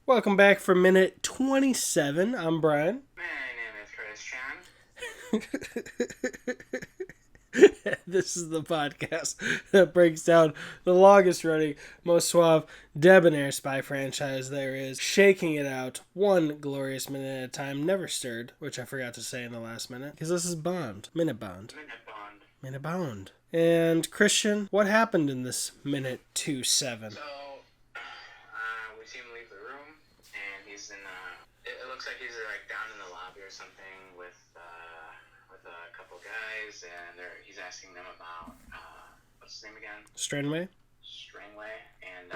Welcome back for minute 27. I'm Brian. My name is This is the podcast that breaks down the longest running, most suave, debonair spy franchise there is, shaking it out one glorious minute at a time, never stirred, which I forgot to say in the last minute, because this is Bond. Minute Bond. Minute Bond. And Christian, what happened in this minute 27? So, we see him leave the room, and he's in, it looks like he's like down in the lobby or something with a couple guys, and he's asking them about, what's his name again? Stranway? Strangway, and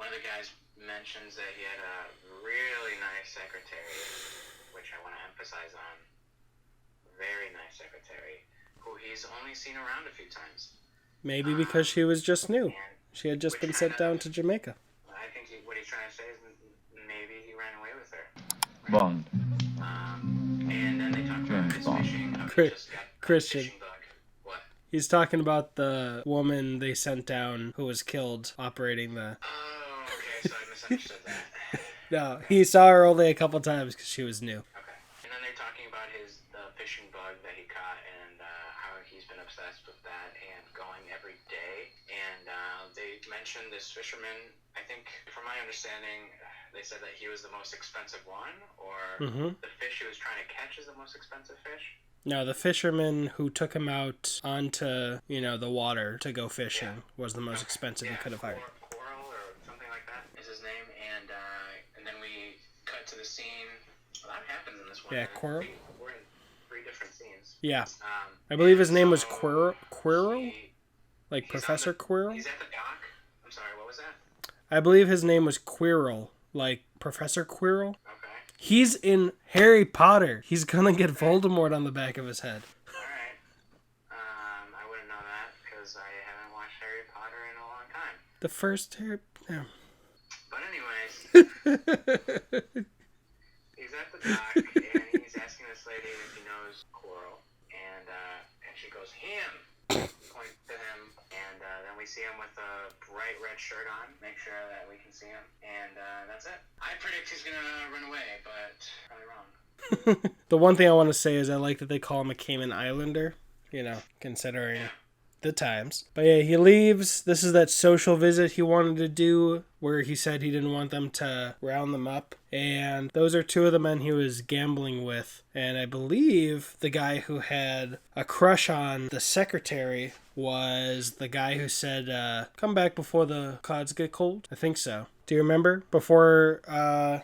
one of the guys mentions that he had a really nice secretary, which I want to emphasize on. Very nice secretary, who he's only seen around a few times. Maybe because she was just new. She had just been sent down to Jamaica. I think what he's trying to say is maybe he ran away with her. Right? Bond. And then they talk about his fishing. Christian. Fishing bug. What? He's talking about the woman they sent down who was killed operating the... Oh, okay, so I misunderstood that. No, he saw her only a couple times because she was new. Okay. And then they're talking about the fishing bug that he caught and how he's been obsessed with that and going every day. And they mentioned this fisherman. I think, from my understanding, they said that he was the most expensive one, or the fish he was trying to catch is the most expensive fish. No, the fisherman who took him out onto, the water to go fishing was the most expensive he could have hired. Coral or something like that is his name. And then we cut to the scene. A lot happens in this one. Yeah, Coral? We're in 3 different scenes. Yeah. I believe his name was Quirrell? Like Professor Quirrell? He's at the dock. I'm sorry, what was that? I believe his name was Quirrell, like Professor Quirrell. Okay. He's in Harry Potter. He's gonna get Voldemort on the back of his head. Alright. I wouldn't know that because I haven't watched Harry Potter in a long time. The first Harry... Yeah. But anyways, he's at the dock and he's asking this lady if he knows Coral, and she goes, him! Point to him, and then we see him with a bright red shirt on, make sure that we can see him, and that's it. I predict he's gonna run away, but probably wrong. The one thing I want to say is I like that they call him a Cayman Islander, considering the times. But yeah, he leaves. This is that social visit he wanted to do where he said he didn't want them to round them up. And those are 2 of the men he was gambling with. And I believe the guy who had a crush on the secretary was the guy who said, come back before the clouds get cold. I think so. Do you remember? Before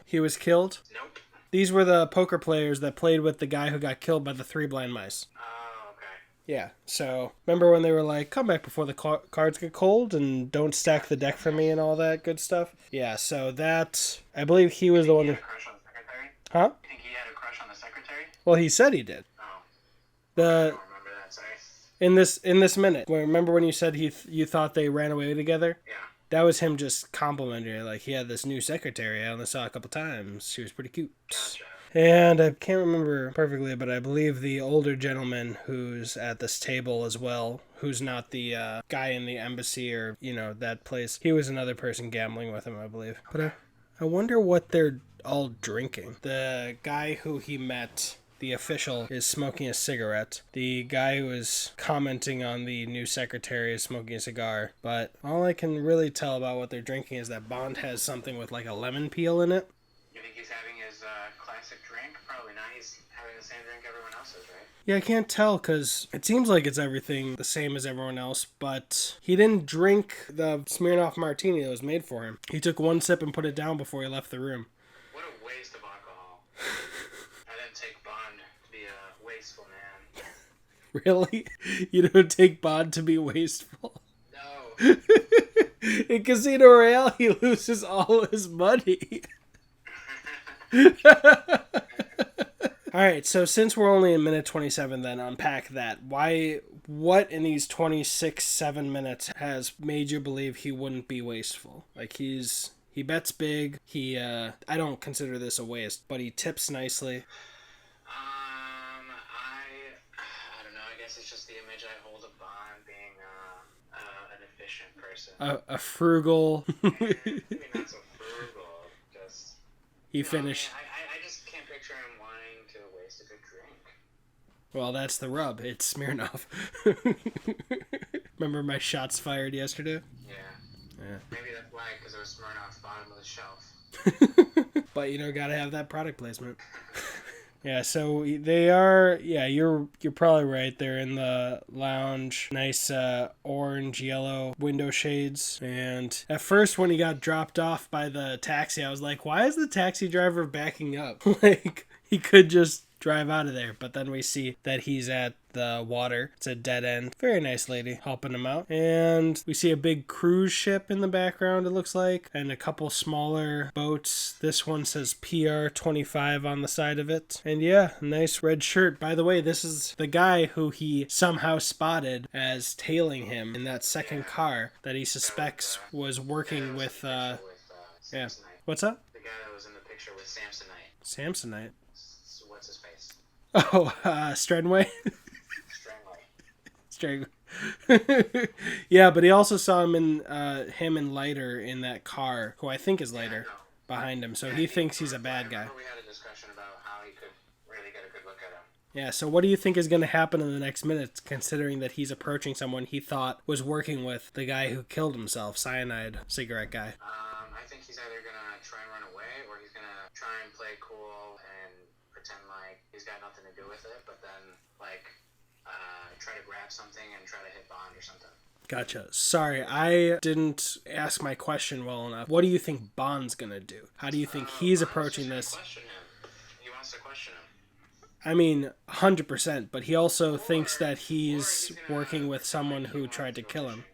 he was killed? Nope. These were the poker players that played with the guy who got killed by the 3 blind mice. Oh, okay. Yeah, so remember when they were like, come back before the cards get cold and don't stack the deck for me and all that good stuff? Yeah, so that, I believe he was the one He who... had a crush on the secretary? Huh? You think he had a crush on the secretary? Well, he said he did. Oh. I The don't remember that, sorry. in this minute, remember when you said you thought they ran away together? Yeah. That was him just complimenting her, like he had this new secretary I only saw a couple times. She was pretty cute. Gotcha. And I can't remember perfectly, but I believe the older gentleman who's at this table as well, who's not the guy in the embassy or, that place, he was another person gambling with him, I believe. But I wonder what they're all drinking. The guy who he met, the official, is smoking a cigarette. The guy who is commenting on the new secretary is smoking a cigar. But all I can really tell about what they're drinking is that Bond has something with like a lemon peel in it. You think he's having his classic drink? Probably not. He's having the same drink everyone else is, right? Yeah, I can't tell because it seems like it's everything the same as everyone else, but he didn't drink the Smirnoff martini that was made for him. He took 1 sip and put it down before he left the room. What a waste of alcohol. I didn't take Bond to be a wasteful man. Really? You don't take Bond to be wasteful? No. In Casino Royale, he loses all his money. Alright, so since we're only in minute 27, then unpack that. What in these 7 minutes has made you believe he wouldn't be wasteful? Like, he bets big, I don't consider this a waste, but he tips nicely. I don't know, I guess it's just the image I hold of Bond being an efficient person. A frugal... Maybe not so frugal, because He No, finished. I just can't picture him wanting to waste a good drink. Well, that's the rub. It's Smirnoff. Remember my shots fired yesterday? Yeah. Maybe that's why, because it was Smirnoff, bottom of the shelf. But gotta have that product placement. Yeah, so they are. Yeah, you're probably right. They're in the lounge, nice orange yellow window shades. And at first, when he got dropped off by the taxi, I was like, "Why is the taxi driver backing up? Like he could just drive out of there." But then we see that he's at the water. It's a dead end. Very nice lady helping him out. And we see a big cruise ship in the background, it looks like, and a couple smaller boats. This one says PR25 on the side of it. And yeah, nice red shirt. By the way, this is the guy who he somehow spotted as tailing him in that second car that he suspects was working with yeah. What's up? The guy that was in the picture with Samsonite. Samsonite. What's his face? Oh, Strenway. Strangely. Yeah, but he also saw him in Leiter in that car, who I think is Leiter, behind him. So he thinks he's a bad guy. We had a discussion about how he could really get a good look at him. Yeah, so what do you think is going to happen in the next minutes, considering that he's approaching someone he thought was working with the guy who killed himself, cyanide cigarette guy? I think he's either going to try and run away, or he's going to try and play cool and pretend like he's got nothing to do with it, but then, try to grab something and try to hit Bond or something. Gotcha. Sorry, I didn't ask my question well enough. What do you think Bond's gonna do? How do you think he's approaching this? Question him. He wants to question him. I mean, 100%, but he also thinks that he's working with someone who tried to kill him.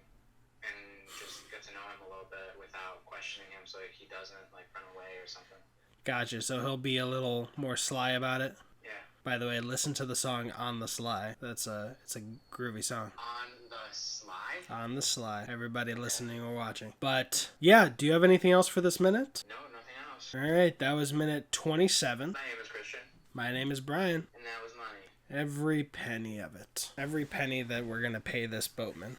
And just get to know him a little bit without questioning him so he doesn't, run away or something. Gotcha, so he'll be a little more sly about it? Yeah. By the way, listen to the song On the Sly. It's a groovy song. On the Sly? On the Sly. Everybody listening or watching. But, yeah, do you have anything else for this minute? No, nothing else. Alright, that was minute 27. My name is Christian. My name is Brian. And that was money. Every penny of it. Every penny that we're going to pay this boatman.